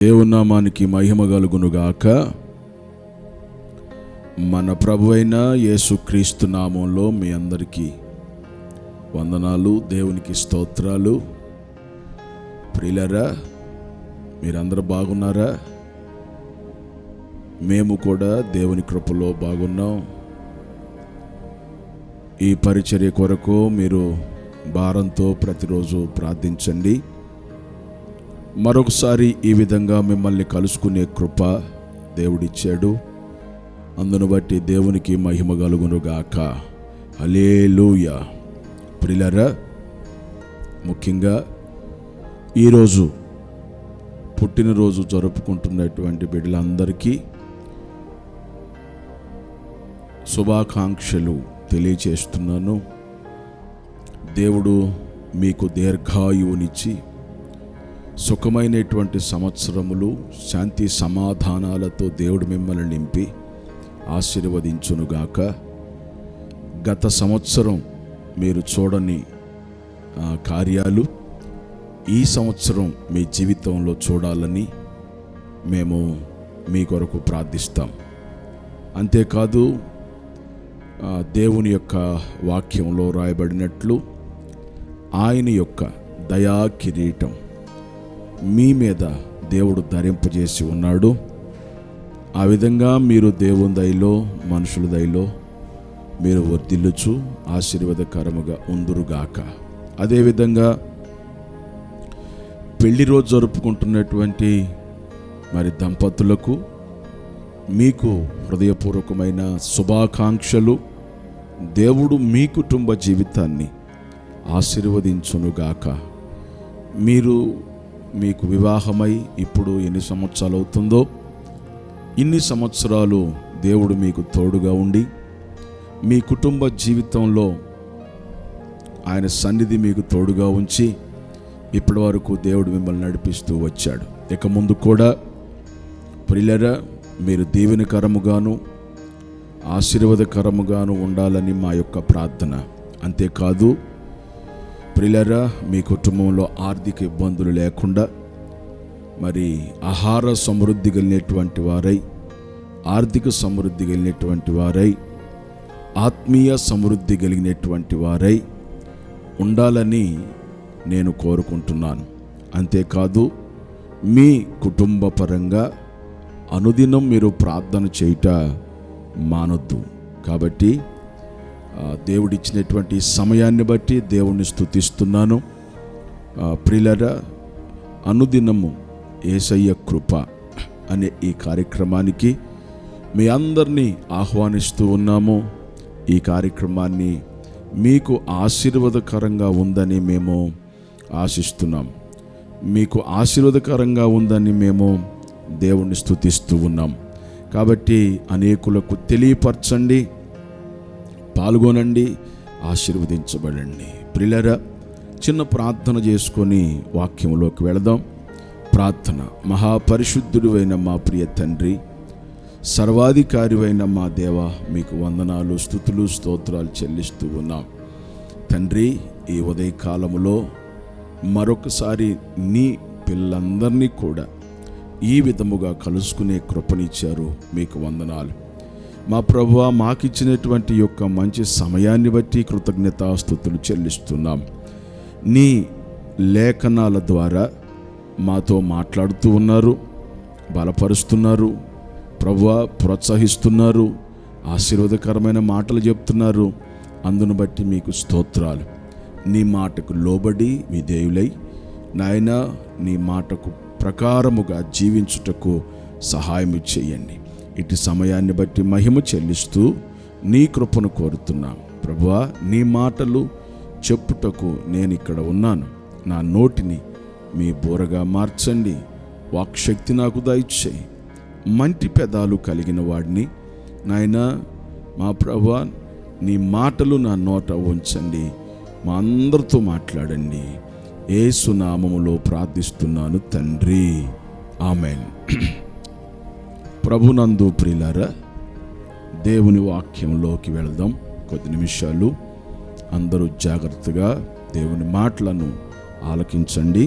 దేవుని నామానికి మహిమ కలుగునుగాక. మన ప్రభువైన యేసుక్రీస్తు నామంలో మీ అందరికీ వందనాలు, దేవునికి స్తోత్రాలు. ప్రియులారా, మీరందరూ బాగున్నారా? మేము కూడా దేవుని కృపలో బాగున్నాం. ఈ పరిచర్య కొరకు మీరు భారంతో ప్రతిరోజు ప్రార్థించండి. మరొకసారి ఈ విధంగా మిమ్మల్ని కలుసుకునే కృప దేవుడిచ్చాడు. అందును బట్టి దేవునికి మహిమ కలుగునుగాక. హల్లెలూయా. ప్రియులారా, ముఖ్యంగా ఈరోజు పుట్టినరోజు జరుపుకుంటున్నటువంటి బిడ్డలందరికీ శుభాకాంక్షలు తెలియచేస్తున్నాను. దేవుడు మీకు దీర్ఘాయువునిచ్చి సుఖమైనటువంటి సంవత్సరములు, శాంతి సమాధానాలతో దేవుడు మిమ్మల్ని నింపి ఆశీర్వదించునుగాక. గత సంవత్సరం మీరు చూడని కార్యాలు ఈ సంవత్సరం మీ జీవితంలో చూడాలని మేము మీ కొరకు ప్రార్థిస్తాం. అంతేకాదు, దేవుని యొక్క వాక్యంలో రాయబడినట్లు ఆయన యొక్క దయా కిరీటం మీ మీద దేవుడు ధరింపజేసి ఉన్నాడు. ఆ విధంగా మీరు దేవుని దయలో, మనుషుల దయలో మీరు వర్ధిల్లుచు ఆశీర్వాదకరముగా ఉందురుగాక. అదేవిధంగా పెళ్లి రోజు జరుపుకుంటున్నటువంటి మరి దంపతులకు మీకు హృదయపూర్వకమైన శుభాకాంక్షలు. దేవుడు మీ కుటుంబ జీవితాన్ని ఆశీర్వదించునుగాక. మీకు వివాహమై ఇప్పుడు ఎన్ని సంవత్సరాలు అవుతుందో, ఇన్ని సంవత్సరాలు దేవుడు మీకు తోడుగా ఉండి మీ కుటుంబ జీవితంలో ఆయన సన్నిధి మీకు తోడుగా ఉంచి ఇప్పటి వరకు దేవుడు మిమ్మల్ని నడిపిస్తూ వచ్చాడు. ఇక ముందు కూడా ప్రియులారా, మీరు దీవెనకరముగాను ఆశీర్వాదకరముగాను ఉండాలని మా యొక్క ప్రార్థన. అంతేకాదు ప్రియులారా, మీ కుటుంబంలో ఆర్థిక ఇబ్బందులు లేకుండా మరి ఆహార సమృద్ధి కలిగినటువంటి వారై, ఆర్థిక సమృద్ధి కలిగినటువంటి వారై, ఆత్మీయ సమృద్ధి కలిగినటువంటి వారై ఉండాలని నేను కోరుకుంటున్నాను. అంతేకాదు, మీ కుటుంబ పరంగా అనుదినం మీరు ప్రార్థన చేయుట మానొద్దు. కాబట్టి దేవుడిచ్చినటువంటి సమయాన్ని బట్టి దేవుణ్ణి స్తుతిస్తున్నాను. ప్రియులారా, అనుదినము యేసయ్య కృప అనే ఈ కార్యక్రమానికి మీ అందరినీ ఆహ్వానిస్తూ ఉన్నాము. ఈ కార్యక్రమాన్ని మీకు ఆశీర్వాదకరంగా ఉందని మేము ఆశిస్తున్నాం. మీకు ఆశీర్వాదకరంగా ఉందని మేము దేవుణ్ణి స్తుతిస్తూ ఉన్నాం. కాబట్టి అనేకులకు తెలియపరచండి, పాల్గొనండి, ఆశీర్వదించబడండి. ప్రియులారా, చిన్న ప్రార్థన చేసుకొని వాక్యంలోకి వెళదాం. ప్రార్థన. మహాపరిశుద్ధుడు అయిన మా ప్రియ తండ్రి, సర్వాధికారి అయిన మా దేవ, మీకు వందనాలు, స్తుతులు, స్తోత్రాలు చెల్లిస్తూ ఉన్నాం. తండ్రి, ఈ ఉదయకాలములో మరొకసారి నీ పిల్లలందరినీ కూడా ఈ విధముగా కలుసుకునే కృపనిచ్చారు. మీకు వందనాలు. మా ప్రభువా, మాకిచ్చినటువంటి యొక్క మంచి సమయాన్ని బట్టి కృతజ్ఞతాస్తుతులు చెల్లిస్తున్నాం. నీ లేఖనాల ద్వారా మాతో మాట్లాడుతూ ఉన్నారు, బలపరుస్తున్నారు ప్రభువా, ప్రోత్సహిస్తున్నారు, ఆశీర్వాదకరమైన మాటలు చెప్తున్నారు. అందును బట్టి మీకు స్తోత్రాలు. నీ మాటకు లోబడి విధేయులై నాయనా, నీ మాటకు ప్రకారముగా జీవించుటకు సహాయం చేయండి. ఇటు సమయాన్ని బట్టి మహిమ చెల్లిస్తూ నీ కృపను కోరుతున్నాం. ప్రభువా, నీ మాటలు చెప్పుటకు నేను ఇక్కడ ఉన్నాను. నా నోటిని మీ బోరగా మార్చండి. వాక్శక్తి నాకు దయచేయి. మంటి పెదాలు కలిగిన వాడిని నాయనా, మా ప్రభువా, నీ మాటలు నా నోట ఉంచండి. మా అందరితో మాట్లాడండి. యేసు నామములో ప్రార్థిస్తున్నాను తండ్రి, ఆమేన్. ప్రభునందు ప్రియులారా, దేవుని వాక్యంలోకి వెళదాం. కొద్ది నిమిషాలు అందరూ జాగ్రత్తగా దేవుని మాటలను ఆలకించండి.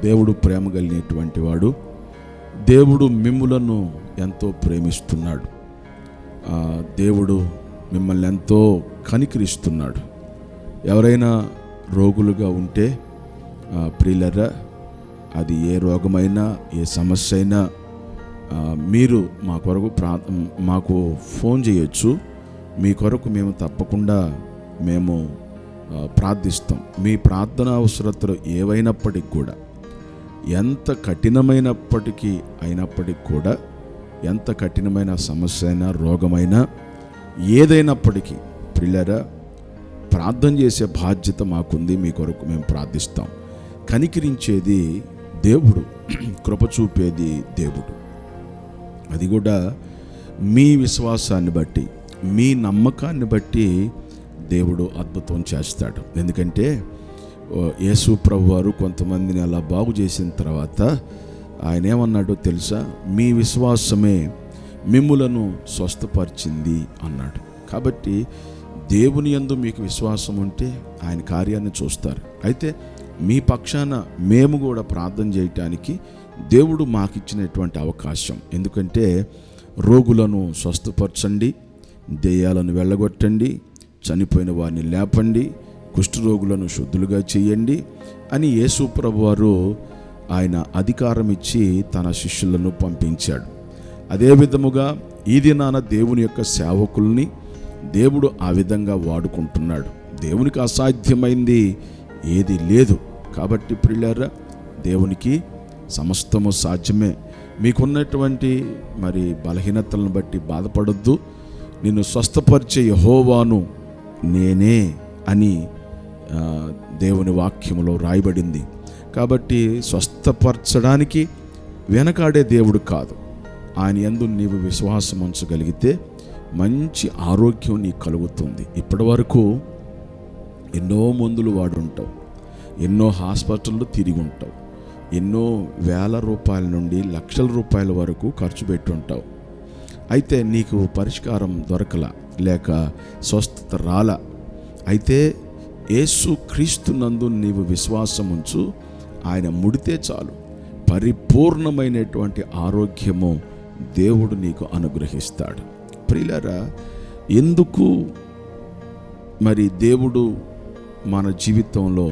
దేవుడు ప్రేమ కలిగినటువంటి వాడు. దేవుడు మిమ్ములను ఎంతో ప్రేమిస్తున్నాడు. దేవుడు మిమ్మల్ని ఎంతో కనికరిస్తున్నాడు. ఎవరైనా రోగులుగా ఉంటే ప్రియులరా, అది ఏ రోగమైనా ఏ సమస్య అయినా మీరు మా కొరకు మాకు ఫోన్ చేయొచ్చు. మీ కొరకు మేము తప్పకుండా ప్రార్థిస్తాం. మీ ప్రార్థన అవసరతలు ఏవైనప్పటికీ కూడా, ఎంత కఠినమైనప్పటికీ కూడా, ఎంత కఠినమైన సమస్య అయినా రోగమైనా ఏదైనప్పటికీ ప్రియులారా, ప్రార్థన చేసే బాధ్యత మాకుంది. మీ కొరకు మేము ప్రార్థిస్తాం. కనికరించేది దేవుడు, కృప చూపేది దేవుడు. అది కూడా మీ విశ్వాసాన్ని బట్టి, మీ నమ్మకాన్ని బట్టి దేవుడు అద్భుతం చేస్తాడు. ఎందుకంటే యేసు ప్రభు వారు కొంతమందిని అలా బాగు చేసిన తర్వాత ఆయన ఏమన్నాడో తెలుసా? మీ విశ్వాసమే మిమ్ములను స్వస్థపరిచింది అన్నాడు. కాబట్టి దేవుని యందు మీకు విశ్వాసం ఉంటే ఆయన కార్యాన్ని చూస్తారు. అయితే మీ పక్షాన మేము కూడా ప్రార్థన చేయటానికి దేవుడు మాకిచ్చినటువంటి అవకాశం. ఎందుకంటే రోగులను స్వస్థపరచండి, దెయ్యాలను వెళ్ళగొట్టండి, చనిపోయిన వారిని లేపండి, కుష్ఠరోగులను శుద్ధులుగా చేయండి అని యేసు ప్రభు వారు ఆయన అధికారం ఇచ్చి తన శిష్యులను పంపించాడు. అదే విధముగా ఈ దినాన దేవుని యొక్క సేవకుల్ని దేవుడు ఆ విధంగా వాడుకుంటున్నాడు. దేవునికి అసాధ్యమైంది ఏది లేదు. కాబట్టి ప్రియులారా, దేవునికి సమస్తము సాధ్యమే. మీకున్నటువంటి బలహీనతలను బట్టి బాధపడొద్దు. నిన్ను స్వస్థపరిచే యెహోవాను నేనే అని దేవుని వాక్యములో రాయబడింది. కాబట్టి స్వస్థపరచడానికి వెనకాడే దేవుడు కాదు. ఆయన యందు నీవు విశ్వాసం ఉంచగలిగితే మంచి ఆరోగ్యం నీకు కలుగుతుంది. ఇప్పటి వరకు ఎన్నో మందులు వాడుంటావు, ఎన్నో హాస్పిటళ్ళు తిరిగి ఉంటావు, ఎన్నో వేల రూపాయల నుండి లక్షల రూపాయల వరకు ఖర్చు పెట్టుంటావు. అయితే నీకు పరిష్కారం దొరకలా, లేక స్వస్థత రాలా. అయితే యేసు క్రీస్తునందు నీవు విశ్వాసం ఉంచు. ఆయన ముడితే చాలు, పరిపూర్ణమైనటువంటి ఆరోగ్యము దేవుడు నీకు అనుగ్రహిస్తాడు. ప్రియులారా, ఎందుకు దేవుడు మన జీవితంలో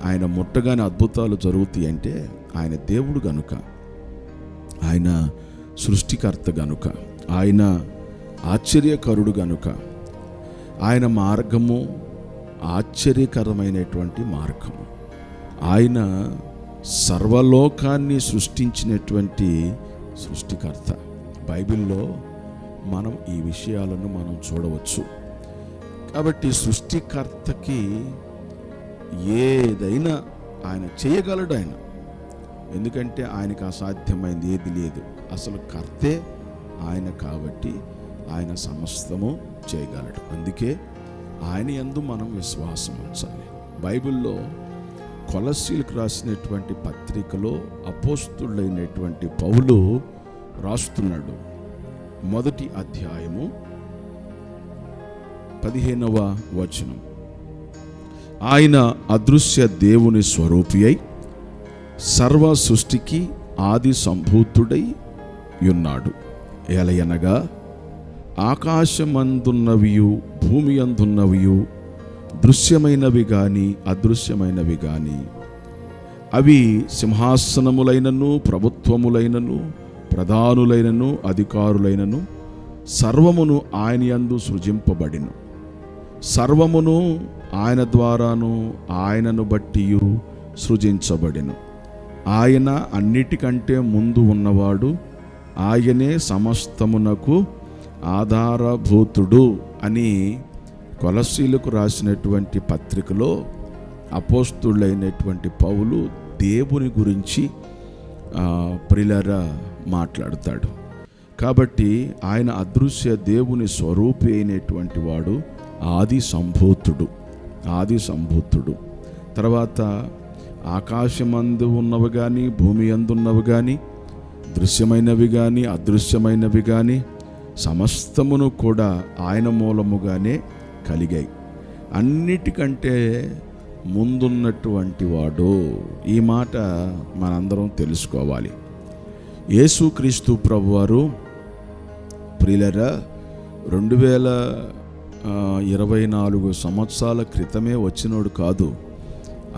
ఆయన ముట్టగానే అద్భుతాలు జరుగుతాయి అంటే, ఆయన దేవుడు గనుక, ఆయన సృష్టికర్త గనుక, ఆయన ఆశ్చర్యకరుడు గనుక, ఆయన మార్గము ఆశ్చర్యకరమైనటువంటి మార్గము. ఆయన సర్వలోకాన్ని సృష్టించినటువంటి సృష్టికర్త. బైబిల్లో మనం ఈ విషయాలను మనం చూడవచ్చు. కాబట్టి సృష్టికర్తకి ఏదైనా ఆయన చేయగలడు. ఆయన ఎందుకంటే ఆయనకు అసాధ్యమైంది ఏది లేదు. అసలు కర్తే ఆయన కాబట్టి ఆయన సమస్తము చేయగలడు. అందుకే ఆయన యందు మనం విశ్వాసం ఉంచాలి. బైబిల్లో కొలస్సీలకు రాసినటువంటి పత్రికలో అపోస్తులైనటువంటి పౌలు రాస్తున్నాడు. 1వ అధ్యాయము 15వ వచనం. ఆయన అదృశ్య దేవుని స్వరూపి అయి సర్వ సృష్టికి ఆది సంభూతుడై ఉన్నాడు. ఎలయనగా ఆకాశమందున్నవియు భూమి అందున్నవియు దృశ్యమైనవి గాని అదృశ్యమైనవి గాని, అవి సింహాసనములైనను ప్రభుత్వములైనను ప్రధానులైనను అధికారులైనను సర్వమును ఆయన యందు సృజింపబడిను. సర్వమును ఆయన ద్వారాను ఆయనను బట్టియు సృజించబడిను. ఆయన అన్నిటికంటే ముందు ఉన్నవాడు, ఆయనే సమస్తమునకు ఆధారభూతుడు అని కొలస్సీలకు రాసినటువంటి పత్రికలో అపోస్తులైనటువంటి పౌలు దేవుని గురించి ప్రియులారా మాట్లాడతాడు. కాబట్టి ఆయన అదృశ్య దేవుని స్వరూపి అయినటువంటి వాడు ఆది సంభూతుడు. తర్వాత ఆకాశమందు ఉన్నవి కానీ భూమి అందున్నవి కానీ దృశ్యమైనవి కానీ అదృశ్యమైనవి కానీ సమస్తమును కూడా ఆయన మూలముగానే కలిగాయి. అన్నిటికంటే ముందున్నటువంటి వాడు. ఈ మాట మనందరం తెలుసుకోవాలి. యేసుక్రీస్తు ప్రభువారు ప్రియులారా 2024 సంవత్సరాల క్రితమే వచ్చినోడు కాదు.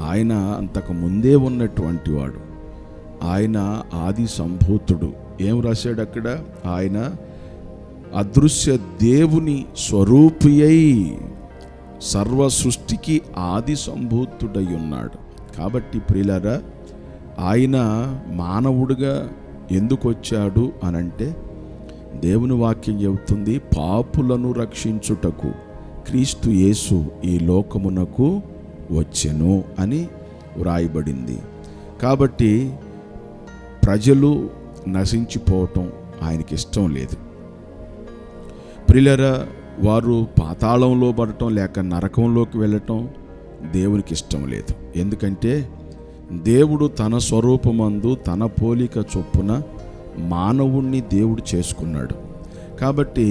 ఆయన అంతకు ముందే ఉన్నటువంటి వాడు. ఆయన ఆది సంభూతుడు. ఏం రాశాడు అక్కడ? ఆయన అదృశ్య దేవుని స్వరూపియై సర్వ సృష్టికి ఆది సంభూతుడై ఉన్నాడు. కాబట్టి ప్రియులారా, ఆయన మానవుడిగా ఎందుకు వచ్చాడు అనంటే, దేవుని వాక్యం చెబుతుంది, పాపులను రక్షించుటకు క్రీస్తు యేసు ఈ లోకమునకు వచ్చెను అని వ్రాయబడింది. కాబట్టి ప్రజలు నశించిపోవటం ఆయనకి ఇష్టం లేదు. ప్రియులారా, వారు పాతాళంలో పడటం లేక నరకంలోకి వెళ్ళటం దేవునికి ఇష్టం లేదు. ఎందుకంటే దేవుడు తన స్వరూపమందు తన పోలిక చొప్పున మానవుణ్ణి దేవుడు చేసుకున్నాడు. కాబట్టి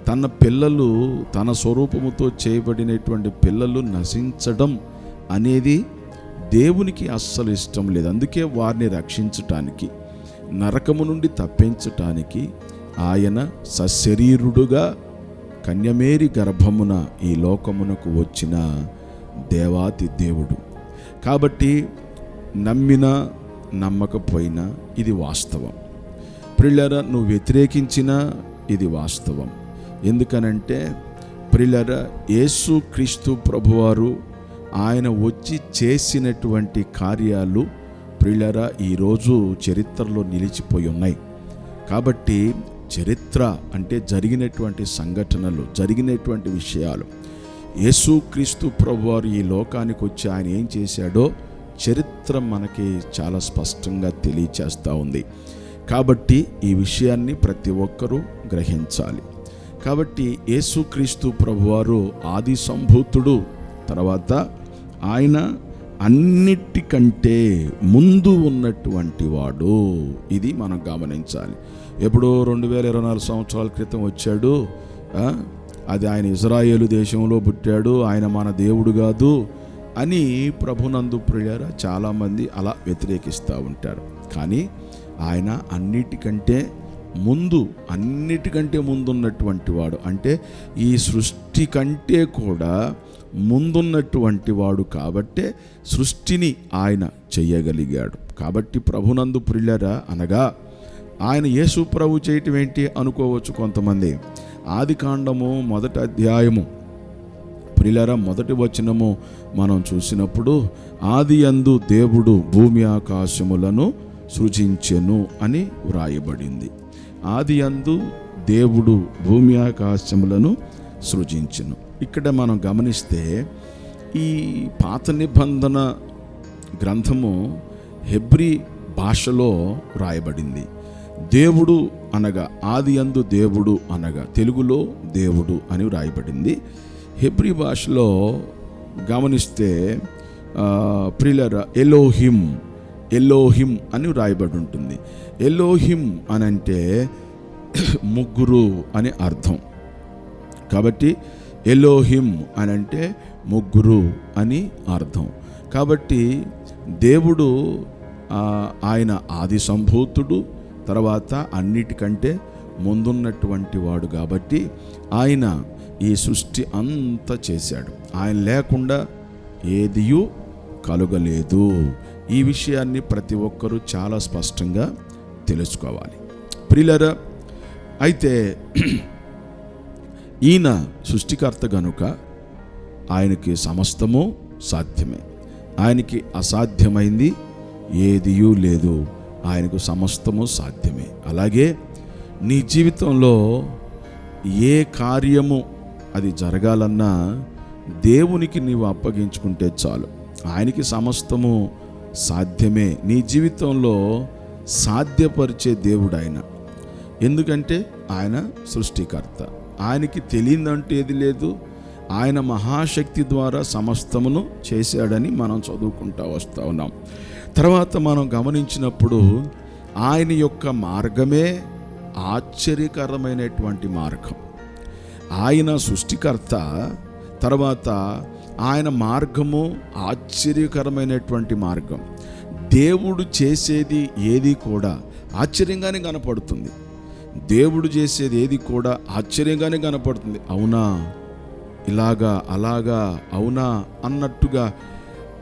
తన పిల్లలు, తన స్వరూపముతో చేయబడినటువంటి పిల్లలు నశించడం అనేది దేవునికి అస్సలు ఇష్టం లేదు. అందుకే వారిని రక్షించటానికి, నరకము నుండి తప్పించటానికి ఆయన సశరీరుడుగా కన్యమేరి గర్భమున ఈ లోకమునకు వచ్చిన దేవాతి దేవుడు. కాబట్టి నమ్మినా నమ్మకపోయినా ఇది వాస్తవం. ప్రియులారా, నువ్వు వ్యతిరేకించినా ఇది వాస్తవం. ఎందుకనంటే ప్రియులారా, యేసుక్రీస్తు ప్రభువారు ఆయన వచ్చి చేసినటువంటి కార్యాలు ప్రియులారా ఈరోజు చరిత్రలో నిలిచిపోయి ఉన్నాయి. కాబట్టి చరిత్ర అంటే జరిగినటువంటి సంఘటనలు, జరిగినటువంటి విషయాలు. యేసుక్రీస్తు ప్రభువారు ఈ లోకానికి వచ్చి ఆయన ఏం చేశాడో చరిత్ర మనకి చాలా స్పష్టంగా తెలియచేస్తూ ఉంది. కాబట్టి ఈ విషయాన్ని ప్రతి ఒక్కరూ గ్రహించాలి. కాబట్టి యేసుక్రీస్తు ప్రభువారు ఆది సంభూతుడు. తర్వాత ఆయన అన్నిటికంటే ముందు ఉన్నటువంటి వాడు. ఇది మనం గమనించాలి. ఎప్పుడో 2024 సంవత్సరాల క్రితం వచ్చాడు, అది ఆయన ఇజ్రాయేలు దేశంలో పుట్టాడు, ఆయన మన దేవుడు కాదు అని ప్రభునందు ప్రియులారా చాలామంది అలా వ్యతిరేకిస్తూ ఉంటారు. కానీ ఆయన అన్నిటికంటే ముందున్నటువంటి వాడు. అంటే ఈ సృష్టి కంటే కూడా ముందున్నటువంటి వాడు. కాబట్టే సృష్టిని ఆయన చెయ్యగలిగాడు. కాబట్టి ప్రభునందు ప్రియులారా, అనగా ఆయన యేసు ప్రభు చేయటం ఏంటి అనుకోవచ్చు కొంతమంది. ఆదికాండము 1వ అధ్యాయము ప్రియులారా 1వ వచనము మనం చూసినప్పుడు, ఆది యందు దేవుడు భూమి ఆకాశములను సృజించెను అని వ్రాయబడింది. ఆది యందు దేవుడు భూమి ఆకాశములను సృజించెను. ఇక్కడ మనం గమనిస్తే ఈ పాత నిబంధన గ్రంథము హెబ్రీ భాషలో వ్రాయబడింది. దేవుడు అనగా, ఆది యందు దేవుడు అనగా తెలుగులో దేవుడు అని వ్రాయబడింది. హెబ్రీ భాషలో గమనిస్తే ప్రియులారా ఎలోహిం అని వ్రాయబడి ఉంటుంది. ఎలోహిం అని అంటే ముగ్గురు అని అర్థం. కాబట్టి ఎలోహిం అని అంటే ముగ్గురు అని అర్థం. కాబట్టి దేవుడు ఆయన ఆది సంభూతుడు, తర్వాత అన్నిటికంటే ముందున్నటువంటి వాడు. కాబట్టి ఆయన ఈ సృష్టి అంతా చేశాడు. ఆయన లేకుండా ఏదియూ కలుగలేదు. ఈ విషయాన్ని ప్రతి ఒక్కరూ చాలా స్పష్టంగా తెలుసుకోవాలి. ప్రియులారా, అయితే ఈయన సృష్టికర్త గనుక ఆయనకి సమస్తము సాధ్యమే. ఆయనకి అసాధ్యమైంది ఏదియూ లేదు. ఆయనకు సమస్తము సాధ్యమే. అలాగే నీ జీవితంలో ఏ కార్యము అది జరగాలన్నా దేవునికి నీవు అప్పగించుకుంటే చాలు. ఆయనకి సమస్తము సాధ్యమే. నీ జీవితంలో సాధ్యపరిచే దేవుడు ఆయన. ఎందుకంటే ఆయన సృష్టికర్త. ఆయనకి తెలియదంటే ఏది లేదు. ఆయన మహాశక్తి ద్వారా సమస్తమును చేశాడని మనం చదువుకుంటూ వస్తూ ఉన్నాం. తర్వాత మనం గమనించినప్పుడు ఆయన యొక్క మార్గమే ఆశ్చర్యకరమైనటువంటి మార్గం. ఆయన సృష్టికర్త, తర్వాత ఆయన మార్గము ఆశ్చర్యకరమైనటువంటి మార్గం. దేవుడు చేసేది ఏది కూడా ఆశ్చర్యంగానే కనపడుతుంది. దేవుడు చేసేది ఏది కూడా ఆశ్చర్యంగానే కనపడుతుంది. అవునా, ఇలాగా, అలాగా, అవునా అన్నట్టుగా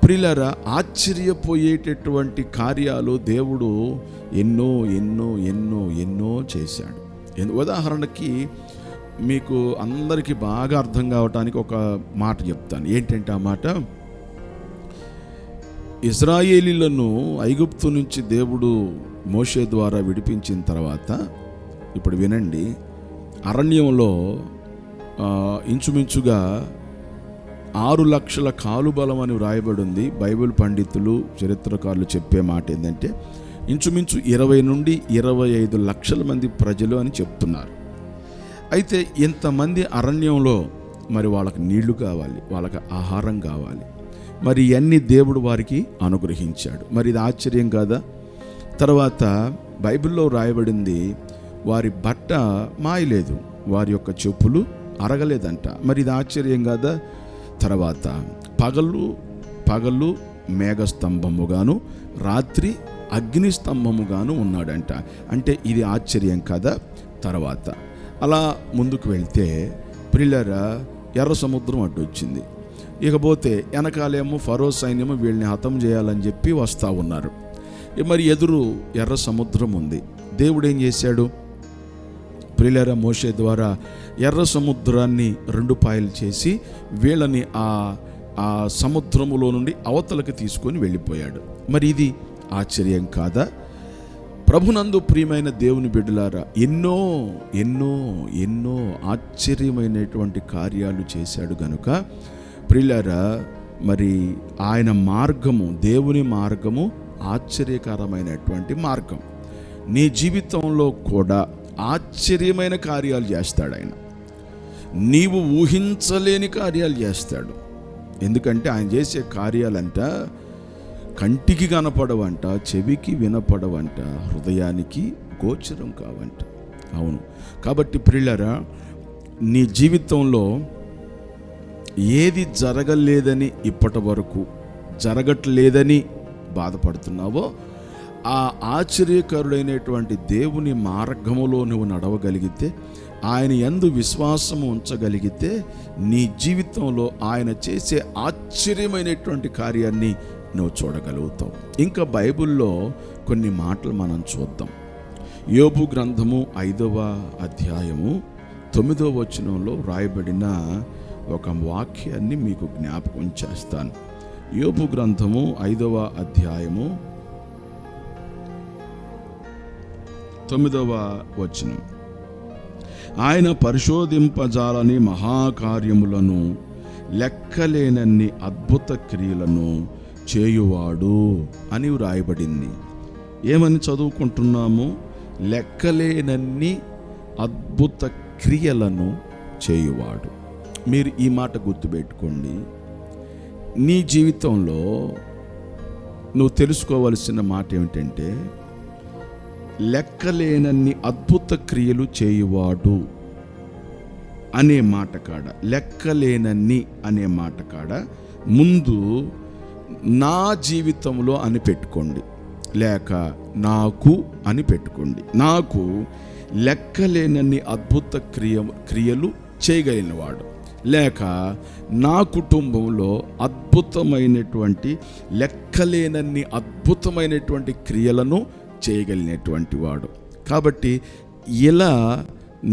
ప్రియులారా ఆశ్చర్యపోయేటటువంటి కార్యాలు దేవుడు ఎన్నో ఎన్నో ఎన్నో ఎన్నో చేశాడు. ఉదాహరణకి మీకు అందరికీ బాగా అర్థం కావటానికి ఒక మాట చెప్తాను. ఏంటంటే ఆ మాట, ఇశ్రాయేలీలను ఐగుప్తు నుంచి దేవుడు మోషే ద్వారా విడిపించిన తర్వాత, ఇప్పుడు వినండి, అరణ్యంలో ఇంచుమించుగా 6 లక్షల కాలుబలం అని వ్రాయబడి ఉంది. బైబిల్ పండితులు, చరిత్రకారులు చెప్పే మాట ఏంటంటే ఇంచుమించు 20 నుండి 25 లక్షల మంది ప్రజలు అని చెప్తున్నారు. అయితే ఇంతమంది అరణ్యంలో మరి వాళ్ళకి నీళ్లు కావాలి, వాళ్ళకి ఆహారం కావాలి. మరి ఇవన్నీ దేవుడు వారికి అనుగ్రహించాడు. మరి ఇది ఆశ్చర్యం కాదా? తర్వాత బైబిల్లో రాయబడింది, వారి బట్ట మాయలేదు, వారి యొక్క చెప్పులు అరగలేదంట. మరి ఇది ఆశ్చర్యం కాదా? తర్వాత పగలు మేఘస్తంభముగాను, రాత్రి అగ్నిస్తంభముగాను ఉన్నాడంట. అంటే ఇది ఆశ్చర్యం కదా? తర్వాత అలా ముందుకు వెళ్తే ప్రియులారా ఎర్ర సముద్రం అడ్డొచ్చింది. ఇకపోతే వెనకాలేమో ఫరో సైన్యము వీళ్ళని హతం చేయాలని చెప్పి వస్తూ ఉన్నారు. మరి ఎదురు ఎర్ర సముద్రం ఉంది. దేవుడు ఏం చేశాడు? ప్రియులారా మోషే ద్వారా ఎర్ర సముద్రాన్ని 2 పాయలు చేసి వీళ్ళని ఆ సముద్రములో నుండి అవతలకి తీసుకొని వెళ్ళిపోయాడు. మరి ఇది ఆశ్చర్యం కాదా? ప్రభునందు ప్రియమైన దేవుని బిడ్డలారా, ఎన్నో ఎన్నో ఎన్నో ఆశ్చర్యమైనటువంటి కార్యాలు చేశాడు గనుక ప్రియులారా, మరి ఆయన మార్గము, దేవుని మార్గము ఆశ్చర్యకరమైనటువంటి మార్గం. నీ జీవితంలో కూడా ఆశ్చర్యమైన కార్యాలు చేస్తాడు ఆయన. నీవు ఊహించలేని కార్యాలు చేస్తాడు. ఎందుకంటే ఆయన చేసే కార్యాలంట కంటికి కనపడవంట, చెవికి వినపడవంట, హృదయానికి గోచరం కావంట. అవును, కాబట్టి ప్రియులారా, నీ జీవితంలో ఏది జరగలేదని, ఇప్పటి వరకు జరగట్లేదని బాధపడుతున్నావో, ఆ ఆశ్చర్యకరుడైనటువంటి దేవుని మార్గములో నువ్వు నడవగలిగితే, ఆయన యందు విశ్వాసము ఉంచగలిగితే, నీ జీవితంలో ఆయన చేసే ఆశ్చర్యమైనటువంటి కార్యాన్ని నువ్వు చూడగలుగుతావు. ఇంకా బైబిల్లో కొన్ని మాటలు మనం చూద్దాం. యోబు గ్రంథము 5వ అధ్యాయము 9వ వచనంలో రాయబడిన ఒక వాక్యాన్ని మీకు జ్ఞాపకం చేస్తాను. యోబు గ్రంథము 5వ అధ్యాయము 9వ వచనం, ఆయన పరిశోధింపజాలని మహాకార్యములను, లెక్కలేనన్ని అద్భుత క్రియలను చేయువాడు అని వ్రాయబడింది. ఏమని చదువుకుంటున్నాము? లెక్కలేనన్ని అద్భుత క్రియలను చేయువాడు. మీరు ఈ మాట గుర్తుపెట్టుకోండి. నీ జీవితంలో నువ్వు తెలుసుకోవలసిన మాట ఏమిటంటే, లెక్కలేనన్ని అద్భుత క్రియలు చేయువాడు అనే మాట కాడ, లెక్కలేనన్ని అనే మాట కాడ ముందు నా జీవితంలో అని పెట్టుకోండి, లేక నాకు అని పెట్టుకోండి. నాకు లెక్కలేనన్ని అద్భుత క్రియలు చేయగలిగినవాడు, లేక నా కుటుంబంలో అద్భుతమైనటువంటి లెక్కలేనన్ని అద్భుతమైనటువంటి క్రియలను చేయగలిగినటువంటి వాడు. కాబట్టి ఇలా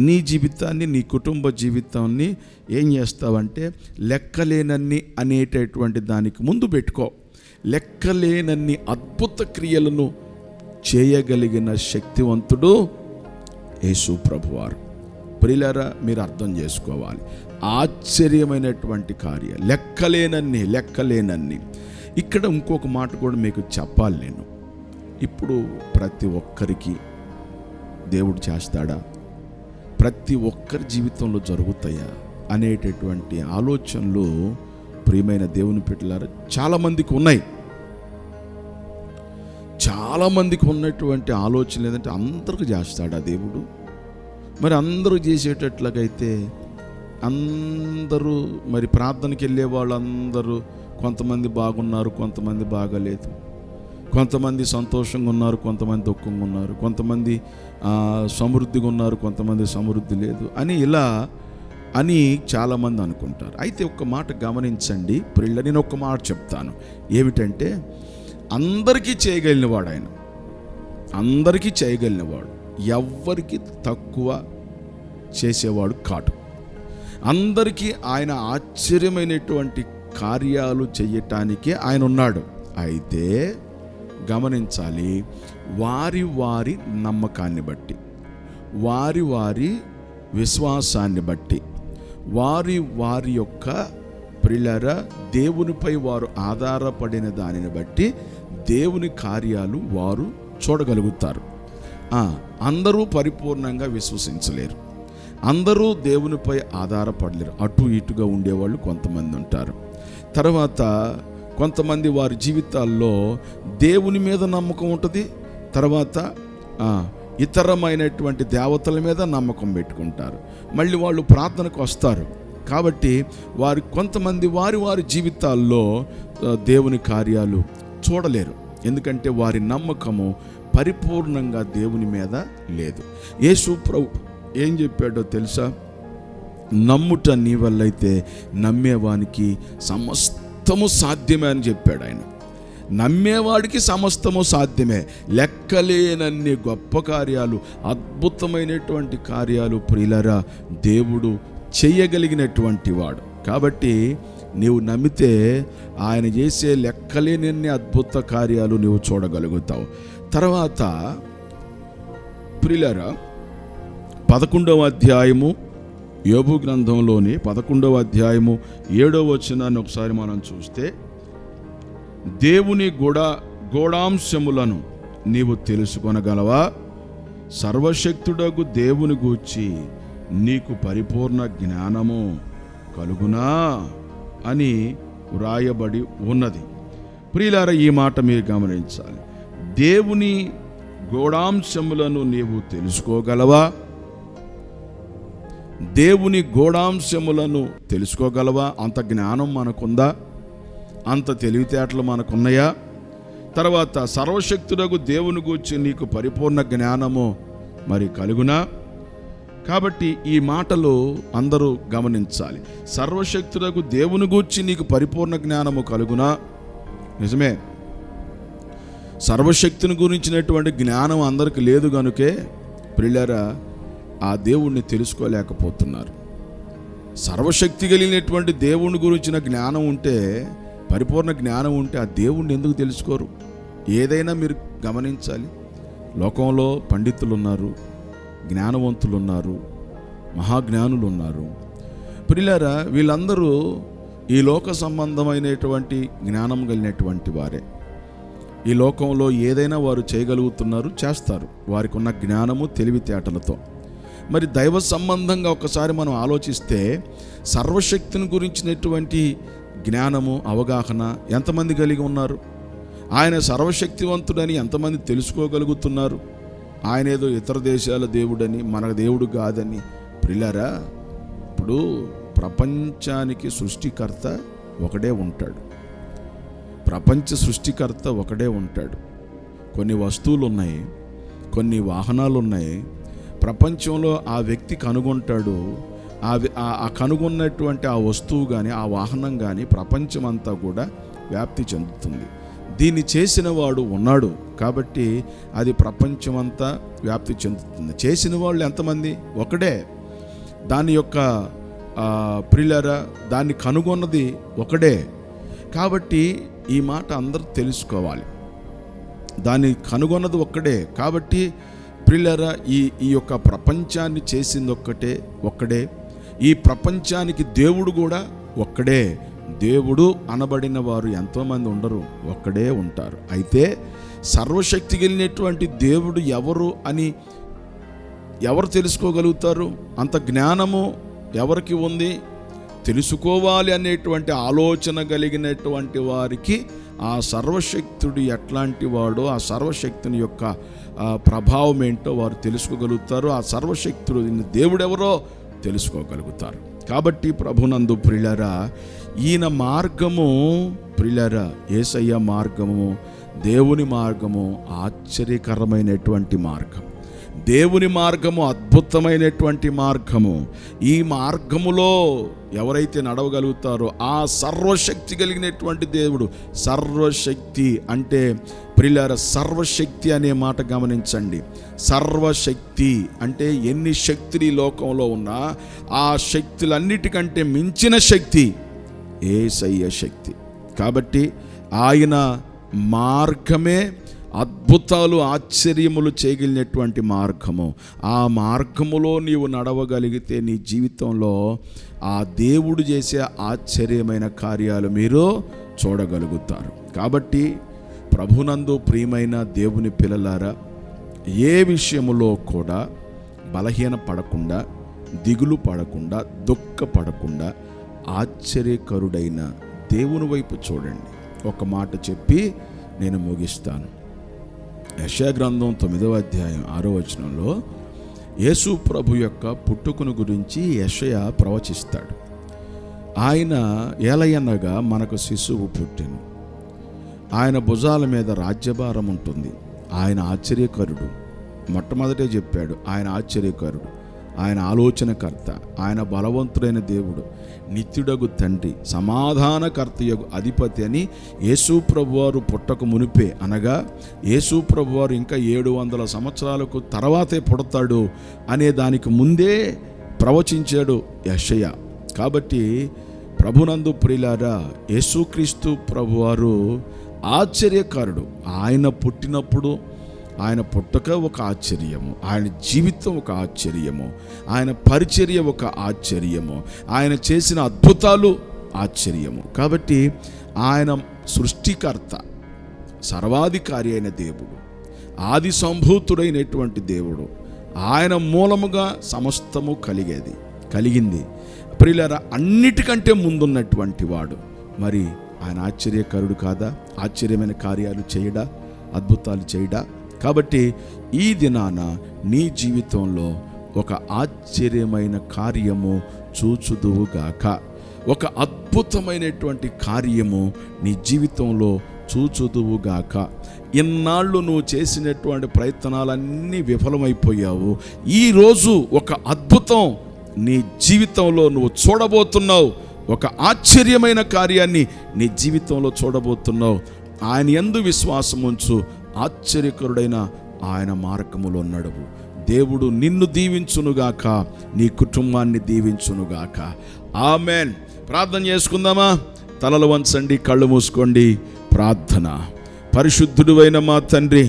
నీ జీవితాన్ని, నీ కుటుంబ జీవితాన్ని ఏం చేస్తావంటే, లెక్కలేనన్ని అనేటటువంటి దానికి ముందు పెట్టుకో. లెక్కలేనన్ని అద్భుత క్రియలను చేయగలిగిన శక్తివంతుడు యేసు ప్రభువారు. ప్రియులారా, మీరు అర్థం చేసుకోవాలి, ఆశ్చర్యమైనటువంటి కార్యం, లెక్కలేనన్ని. ఇక్కడ ఇంకొక మాట కూడా మీకు చెప్పాలి నేను. ఇప్పుడు ప్రతి ఒక్కరికి దేవుడు చేస్తాడా? ప్రతి ఒక్కరి జీవితంలో జరుగుతాయా అనేటటువంటి ఆలోచనలు ప్రియమైన దేవుని బిడ్డలారా చాలామందికి ఉన్నాయి. చాలామందికి ఉన్నటువంటి ఆలోచన ఏంటంటే, అందరికీ చేస్తాడా దేవుడు? మరి అందరూ చేసేటట్లయితే అందరూ మరి ప్రార్థనకి వెళ్ళే వాళ్ళందరూ కొంతమంది బాగున్నారు, కొంతమంది బాగలేదు, కొంతమంది సంతోషంగా ఉన్నారు, కొంతమంది దుఃఖంగా ఉన్నారు, కొంతమంది సమృద్ధిగా ఉన్నారు, కొంతమంది సమృద్ధి లేదు అని చాలామంది అనుకుంటారు. అయితే ఒక్క మాట గమనించండి ప్రియుల, నేను ఒక్క మాట చెప్తాను. ఏమిటంటే అందరికీ చేయగలిగినవాడు ఆయన, అందరికీ చేయగలిగినవాడు, ఎవ్వరికి తక్కువ చేసేవాడు కాదు. అందరికీ ఆయన ఆశ్చర్యమైనటువంటి కార్యాలు చేయటానికే ఆయన ఉన్నాడు. అయితే గమనించాలి, వారి వారి నమ్మకాన్ని బట్టి, వారి వారి విశ్వాసాన్ని బట్టి, వారి వారి యొక్క ప్రియులారా దేవునిపై వారు ఆధారపడిన దానిని బట్టి దేవుని కార్యాలు వారు చూడగలుగుతారు. అందరూ పరిపూర్ణంగా విశ్వసించలేరు, అందరూ దేవునిపై ఆధారపడలేరు. అటు ఇటుగా ఉండేవాళ్ళు కొంతమంది ఉంటారు. తర్వాత కొంతమంది వారి జీవితాల్లో దేవుని మీద నమ్మకం ఉంటుంది, తర్వాత ఇతరమైనటువంటి దేవతల మీద నమ్మకం పెట్టుకుంటారు. మళ్ళీ వాళ్ళు ప్రార్థనకు వస్తారు. కాబట్టి కొంతమంది వారి జీవితాల్లో దేవుని కార్యాలు చూడలేరు. ఎందుకంటే వారి నమ్మకము పరిపూర్ణంగా దేవుని మీద లేదు. యేసు ప్రభు ఏం చెప్పాడో తెలుసా? నమ్ముట నీ వల్లైతే నమ్మేవానికి సమస్తము సాధ్యమే అని చెప్పాడు ఆయన. నమ్మేవాడికి సమస్తము సాధ్యమే. లెక్కలేనన్ని గొప్ప కార్యాలు, అద్భుతమైనటువంటి కార్యాలు ప్రియులారా దేవుడు చేయగలిగినటువంటి వాడు. కాబట్టి నీవు నమ్మితే ఆయన చేసే లెక్కలేనన్ని అద్భుత కార్యాలు నీవు చూడగలుగుతావు. తర్వాత ప్రియులారా 11వ అధ్యాయము, యోబు గ్రంథంలోని 11వ అధ్యాయము 7వ వచనాన్ని ఒకసారి మనం చూస్తే, దేవుని గూఢాంశములను నీవు తెలుసుకొనగలవా? సర్వశక్తుడగు దేవుని గూర్చి నీకు పరిపూర్ణ జ్ఞానము కలుగునా అని వ్రాయబడి ఉన్నది. ప్రియులారా, ఈ మాట మీరు గమనించాలి. దేవుని గూఢాంశములను నీవు తెలుసుకోగలవా? దేవుని గూఢాంశములను తెలుసుకోగలవా? అంత జ్ఞానం మనకుందా? అంత తెలివితేటలు మనకున్నాయా? తర్వాత సర్వశక్తుడగు దేవుని గూర్చి నీకు పరిపూర్ణ జ్ఞానము మరి కలుగునా? కాబట్టి ఈ మాటలు అందరూ గమనించాలి. సర్వశక్తుడగు దేవుని గూర్చి నీకు పరిపూర్ణ జ్ఞానము కలుగునా? నిజమే, సర్వశక్తిని గురించినటువంటి జ్ఞానం అందరికి లేదు కనుకే ప్రియులారా ఆ దేవుణ్ణి తెలుసుకోలేకపోతున్నారు. సర్వశక్తి కలిగినటువంటి దేవుని గురించిన జ్ఞానం ఉంటే, పరిపూర్ణ జ్ఞానం ఉంటే ఆ దేవుణ్ణి ఎందుకు తెలుసుకోరు? ఏదైనా మీరు గమనించాలి. లోకంలో పండితులు ఉన్నారు, జ్ఞానవంతులు ఉన్నారు, మహాజ్ఞానులు ఉన్నారు. ప్రియులారా వీళ్ళందరూ ఈ లోక సంబంధమైనటువంటి జ్ఞానం కలిగినటువంటి వారే. ఈ లోకంలో ఏదైనా వారు చేయగలుగుతున్నారు, చేస్తారు, వారికి ఉన్న జ్ఞానము తెలివితేటలతో. మరి దైవ సంబంధంగా ఒకసారి మనం ఆలోచిస్తే సర్వశక్తిని గురించినటువంటి జ్ఞానము, అవగాహన ఎంతమంది కలిగి ఉన్నారు? ఆయన సర్వశక్తివంతుడని ఎంతమంది తెలుసుకోగలుగుతున్నారు? ఆయన ఏదో ఇతర దేశాల దేవుడని, మన దేవుడు కాదని. ప్రియులారా, ఇప్పుడు ప్రపంచానికి సృష్టికర్త ఒకడే ఉంటాడు. ప్రపంచ సృష్టికర్త ఒకడే ఉంటాడు. కొన్ని వస్తువులు ఉన్నాయి, కొన్ని వాహనాలు ఉన్నాయి. ప్రపంచంలో ఆ వ్యక్తి కనుగొంటాడు. ఆ కనుగొన్నటువంటి ఆ వస్తువు కానీ, ఆ వాహనం కానీ ప్రపంచమంతా కూడా వ్యాప్తి చెందుతుంది. దీన్ని చేసిన వాడు ఉన్నాడు కాబట్టి అది ప్రపంచమంతా వ్యాప్తి చెందుతుంది. చేసిన వాళ్ళు ఎంతమంది? ఒకడే. దాని యొక్క ప్రియులారా దాన్ని కనుగొన్నది ఒకడే. కాబట్టి ఈ మాట అందరూ తెలుసుకోవాలి. దాన్ని కనుగొన్నది ఒక్కడే. కాబట్టి ప్రియులారా ఈ యొక్క ప్రపంచాన్ని చేసింది ఒక్కడే. ఈ ప్రపంచానికి దేవుడు కూడా ఒక్కడే. దేవుడు అనబడిన వారు ఎంతోమంది ఉండరు, ఒక్కడే ఉంటారు. అయితే సర్వశక్తి కలిగినటువంటి దేవుడు ఎవరు అని ఎవరు తెలుసుకోగలుగుతారు? అంత జ్ఞానము ఎవరికి ఉంది? తెలుసుకోవాలి అనేటువంటి ఆలోచన కలిగినటువంటి వారికి ఆ సర్వశక్తుడు ఎట్లాంటి వాడో, ఆ సర్వశక్తుని యొక్క ప్రభావం ఏంటో వారు తెలుసుకోగలుగుతారు. ఆ సర్వశక్తుడు దేవుడెవరో తెలుసుకోగలుగుతారు. కాబట్టి ప్రభునందు ప్రియులారా, ఈయన మార్గము ప్రియులారా, యేసయ్య మార్గము, దేవుని మార్గము ఆశ్చర్యకరమైనటువంటి మార్గం. దేవుని మార్గము అద్భుతమైనటువంటి మార్గము. ఈ మార్గములో ఎవరైతే నడవగలుగుతారో ఆ సర్వశక్తి కలిగినటువంటి దేవుడు, సర్వశక్తి అంటే ప్రియులారా, సర్వశక్తి అనే మాట గమనించండి. సర్వశక్తి అంటే ఎన్ని శక్తులు ఈ లోకంలో ఉన్నా ఆ శక్తులన్నిటికంటే మించిన శక్తి యేసయ్య శక్తి. కాబట్టి ఆయన మార్గమే అద్భుతాలు ఆశ్చర్యములు చేయగలిగినటువంటి మార్గము. ఆ మార్గములో నీవు నడవగలిగితే నీ జీవితంలో ఆ దేవుడు చేసే ఆశ్చర్యమైన కార్యాలు మీరు చూడగలుగుతారు. కాబట్టి ప్రభునందు ప్రియమైన దేవుని పిల్లలారా, ఏ విషయములో కూడా బలహీన పడకుండా, దిగులు పడకుండా, దుఃఖపడకుండా ఆశ్చర్యకరుడైన దేవుని వైపు చూడండి. ఒక మాట చెప్పి నేను ముగిస్తాను. యెషయా గ్రంథం 9వ అధ్యాయం 6వ వచనంలో యేసు ప్రభు యొక్క పుట్టుకను గురించి యెషయా ప్రవచిస్తాడు. ఆయన ఏలయనగా మనకు శిశువు పుట్టెను, ఆయన భుజాల మీద రాజ్యభారం ఉంటుంది, ఆయన ఆశ్చర్యకరుడు. మొట్టమొదటే చెప్పాడు, ఆయన ఆశ్చర్యకరుడు, ఆయన ఆలోచనకర్త, ఆయన బలవంతుడైన దేవుడు, నిత్యుడగు తండ్రి, సమాధానకర్తయగు అధిపతి అని యేసు ప్రభువారు పుట్టక మునిపే, అనగా యేసు ప్రభువారు ఇంకా 700 సంవత్సరాలకు తర్వాతే పుడతాడు అనే దానికి ముందే ప్రవచించాడు యెషయా. కాబట్టి ప్రభునందు ప్రియులారా, యేసుక్రీస్తు ప్రభువారు ఆశ్చర్యకారుడు. ఆయన పుట్టినప్పుడు, ఆయన పుట్టక ఒక ఆశ్చర్యము, ఆయన జీవితం ఒక ఆశ్చర్యము, ఆయన పరిచర్య ఒక ఆశ్చర్యము, ఆయన చేసిన అద్భుతాలు ఆశ్చర్యము. కాబట్టి ఆయన సృష్టికర్త, సర్వాధికారి అయిన దేవుడు, ఆది సంభూతుడైనటువంటి దేవుడు. ఆయన మూలముగా సమస్తము కలిగింది. ప్రియులారా, అన్నిటికంటే ముందున్నటువంటి వాడు. మరి ఆయన ఆశ్చర్యకరుడు కాదా? ఆశ్చర్యమైన కార్యాలు చేయడా? అద్భుతాలు చేయడా? కాబట్టి ఈ దినాన నీ జీవితంలో ఒక ఆశ్చర్యమైన కార్యము చూచుదువుగాక. ఒక అద్భుతమైనటువంటి కార్యము నీ జీవితంలో చూచుదువుగాక. ఇన్నాళ్ళు నువ్వు చేసినటువంటి ప్రయత్నాలన్నీ విఫలమైపోయావు. ఈరోజు ఒక అద్భుతం నీ జీవితంలో నువ్వు చూడబోతున్నావు. ఒక ఆశ్చర్యమైన కార్యాన్ని నీ జీవితంలో చూడబోతున్నావు. ఆయన యందు విశ్వాసం ఉంచు, ఆశ్చర్యకరుడైన ఆయన మార్గములో నడువు. దేవుడు నిన్ను దీవించునుగాక, నీ కుటుంబాన్ని దీవించునుగాక. ఆమెన్. ప్రార్థన చేసుకుందామా? తలలు వంచండి, కళ్ళు మూసుకోండి. ప్రార్థన. పరిశుద్ధుడువైన మా తండ్రి,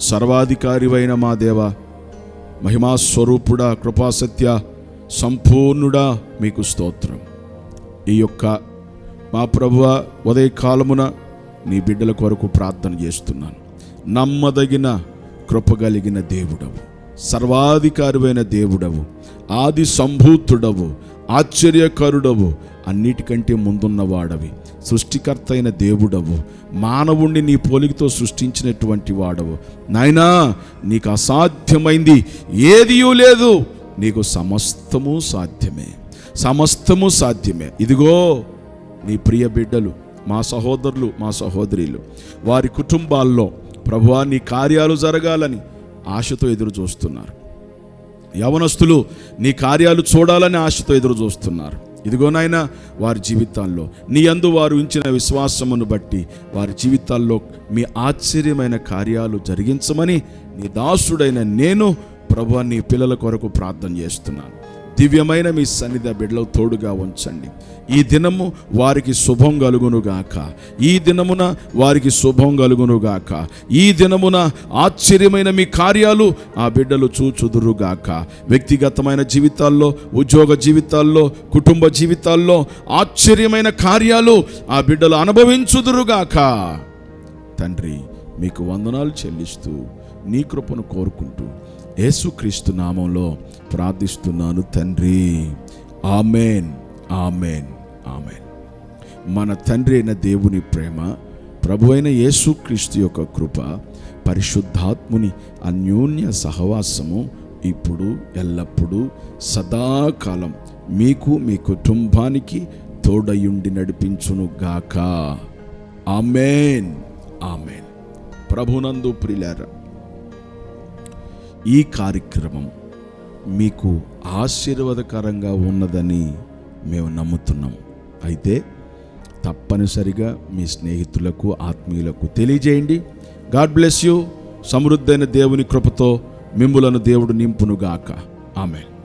సర్వాధికారివైన మా దేవ, మహిమా స్వరూపుడా, కృపాసత్య సంపూర్ణుడా, మీకు స్తోత్రం. ఈ యొక్క మా ప్రభువ ఉదయకాలమున నీ బిడ్డల కొరకు ప్రార్థన చేస్తున్నాను. నమ్మదగిన కృపగలిగిన దేవుడవు, సర్వాధికారివైన దేవుడవు, ఆది సంభూతుడవు, ఆశ్చర్యకరుడవు, అన్నిటికంటే ముందున్నవాడవి, సృష్టికర్త అయిన దేవుడవు, మానవుణ్ణి నీ పోలికతో సృష్టించినటువంటి వాడవు. నాయనా, నీకు అసాధ్యమైంది ఏదియూ లేదు. నీకు సమస్తము సాధ్యమే. ఇదిగో నీ ప్రియ బిడ్డలు, మా సహోదరులు, మా సహోదరీలు, వారి కుటుంబాల్లో ప్రభువా నీ కార్యాలు జరగాలని ఆశతో ఎదురు చూస్తున్నారు. యవనస్తులు నీ కార్యాలు చూడాలని ఆశతో ఎదురు చూస్తున్నారు. ఇదిగో నాయనా, వారి జీవితాల్లో నీ యందు వారు ఉంచిన విశ్వాసమును బట్టి వారి జీవితాల్లో మీ ఆశ్చర్యమైన కార్యాలు జరిగించమని నీ దాసుడైన నేను ప్రభువా నీ పిల్లల కొరకు ప్రార్థన చేస్తున్నాను. దివ్యమైన మీ సన్నిధి బిడ్డలో తోడుగా ఉంచండి. ఈ దినము వారికి శుభం కలుగునుగాక. ఈ దినమున వారికి శుభం కలుగునుగాక. ఈ దినమున ఆశ్చర్యమైన మీ కార్యాలు ఆ బిడ్డలు చూచుదురుగాక. వ్యక్తిగతమైన జీవితాల్లో, ఉద్యోగ జీవితాల్లో, కుటుంబ జీవితాల్లో ఆశ్చర్యమైన కార్యాలు ఆ బిడ్డలు అనుభవించుదురుగాక. తండ్రి, మీకు వందనాలు చెల్లిస్తూ నీ కృపను కోరుకుంటూ యేసుక్రీస్తు నామంలో ప్రార్థిస్తున్నాను తండ్రి. Amen, amen, amen. మన తండ్రి అయిన దేవుని ప్రేమ, ప్రభు అయిన యేసుక్రీస్తు యొక్క కృప, పరిశుద్ధాత్ముని అన్యోన్య సహవాసము ఇప్పుడు ఎల్లప్పుడూ సదాకాలం మీకు మీ కుటుంబానికి తోడయుండి నడిపించును గాక. ఆమేన్, ఆమేన్. ప్రభునందు ప్రియులారా, ఈ కార్యక్రమం మీకు ఆశీర్వాదకరంగా ఉన్నదని మేము నమ్ముతున్నాం. అయితే తప్పనిసరిగా మీ స్నేహితులకు, ఆత్మీయులకు తెలియజేయండి. God bless you. సమృద్ధైన దేవుని కృపతో మిమ్ములను దేవుడు నింపునుగాక. ఆమేన్.